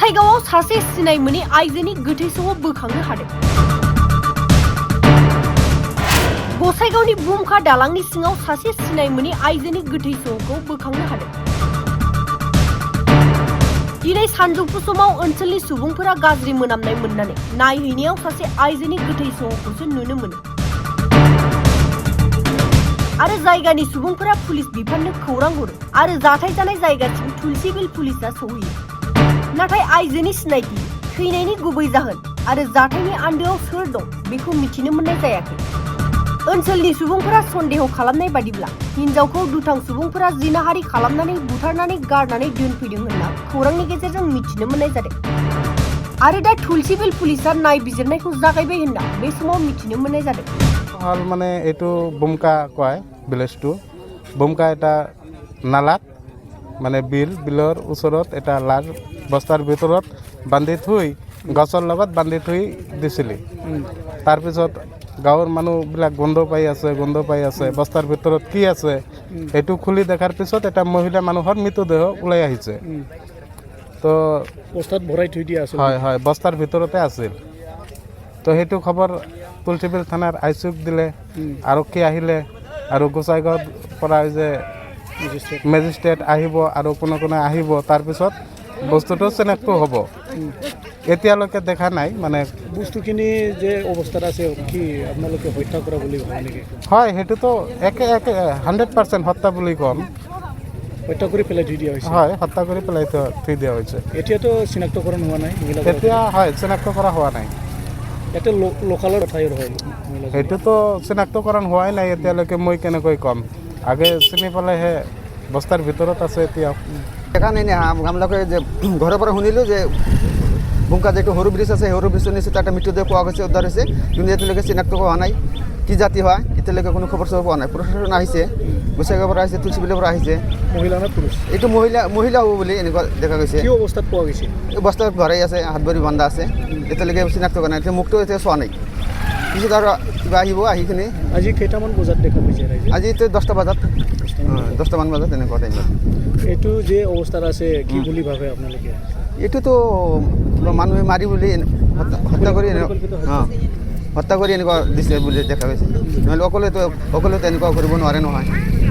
गसाइगावआव सासे सिनाय मोनि आइजोनि गोथै सह बोखांनो हादों। गसाइगावनि बुमखा दालांनि सिङाव सासे सिनाय मोनि आइजोनि गोथै सहखौ बोखांनो हादों। दिनै सानजौफु समाव ओनसोलनि सुबुंफोरा गाज्रि मोनामनाय मोननानै नायहैनायाव सासे आइजोनि गोथै सहखौसो नुनो मोनो आरो जायगानि सुबुंफोरा पुलिस बिफाननो खौरां हरो आरो जाथाय जानाय जायगासिम तुलसीबिल पुलिसा सौहैयो। नाथाय आइजोनि सिनायथि, थैनायनि गुबै जाहोन आरो जाथायनि आन्दोआव सोर दं बेखौ मिथिनो मोननाय जायाखै। ओनसोलनि सुबुंफोरा सन्देह खालामनाय बादिब्ला हिनजावखौ दुथां सुबुंफोरा जिनाहारि खालामनानै बुथारनानै गारनानै दोनफैदों होनना खौरांनि गेजेरजों मिथिनो मोननाय जादों आरो दा तुलसीबिल पुलिसा नायबिजिरनायखौ जागायबाय होनना बे समाव मिथिनो मोननाय जादों। हल माने एटू बुमका कय विलेजटू बुमका एटा नालात माने बिलर ओसरत एटा लाज बस्तार भितरत बांधि थुई गछर लगत बांधि थुई दिसिली। तार पिছত गाँवर मानुहबिलाक गंध पाई आछे बस्तार भितरत कि आछे एटू खुली देखार पिছত एटा महिला मानुहर मृतदेह उलाई आहिছে। तो बस्तात भराई थुई दिया आछे। হয় হয় বস্তার ভিতরতে আছিল। তো সেইটো খবৰ তুলসীবিল থানাৰ আইচুক দিলে, আৰক্ষী আহিলে আৰু গোসাইগাঁৱৰ পৰা যে মেজিষ্ট্ৰেট আহিব আৰু কোনে কোনে আহিব তাৰপিছত বস্তুটো চিনাক্ত হ'ব। এতিয়ালৈকে দেখা নাই মানে বস্তুখিনি যে অৱস্থাত আছে কি আপোনালোকে হত্যা কৰা বুলি ভাবে নেকি? হয়, সেইটোতো একে 100% হত্যা বুলি ক'ম। হত্যা কৰি পেলাই থৈ দিয়া হৈছে। হয়, হত্যা কৰি পেলাই থৈ দিয়া হৈছে। এতিয়াতো চিনাক্তকৰণ হোৱা নাই মহিলা? এতিয়া হয়, চিনাক্ত কৰা হোৱা নাই। ইয়াতে লোকালৰ ঠাইৰ হয় সেইটোতো চিনাক্তকৰণ হোৱাই নাই এতিয়ালৈকে, মই কেনেকৈ ক'ম। আগে চিনি পালেহে বস্তাৰ ভিতৰত আছে এতিয়া। এখানে আমলাকে যে ঘৰৰ পৰা শুনিলোঁ যে বুমকা যেটো সৰু ব্ৰিজ আছে সৰু ব্ৰিজৰ নিচে এটা মৃতদেহ পোৱা গৈছে, উদ্ধাৰ হৈছে, কিন্তু এতিয়ালৈকে চিনাক্ত হোৱা নাই কি জাতি হয়। এতিয়ালৈকে কোনো খবৰ চবৰ পোৱা নাই। প্ৰশাসন আহিছে, গোসাইগাঁৱৰ পৰা আহিছে, তুলসীবিলৰ পৰা আহিছে। মহিলা নে পুৰুষ? এইটো মহিলা হ'ব বুলি এনেকুৱা দেখা গৈছে। কি অৱস্থাত পোৱা গৈছে? এই বস্তাত ভৰাই আছে, হাত ভৰি বান্ধা আছে, এতিয়ালৈকে চিনাক্ত কৰা নাই। এতিয়া মুখটো এতিয়া চোৱা নাই। পিছত আৰু কিবা আহিব, আহি কিনে আজি কেইটামান বজাত দেখা পাইছে ৰাইজে? আজি 10টা বজাত 10টামান বজাত এনেকুৱা টাইমত। এইটো যে অৱস্থাত আছে কি বুলি ভাবে আপোনালোকে? এইটোতো মানুহে মাৰি বুলি হত্যা কৰি হত্যা কৰি এনেকুৱা দিছে বুলি দেখা গৈছে। নহ'লে অকলেতো এনেকুৱা কৰিব নোৱাৰে নহয়।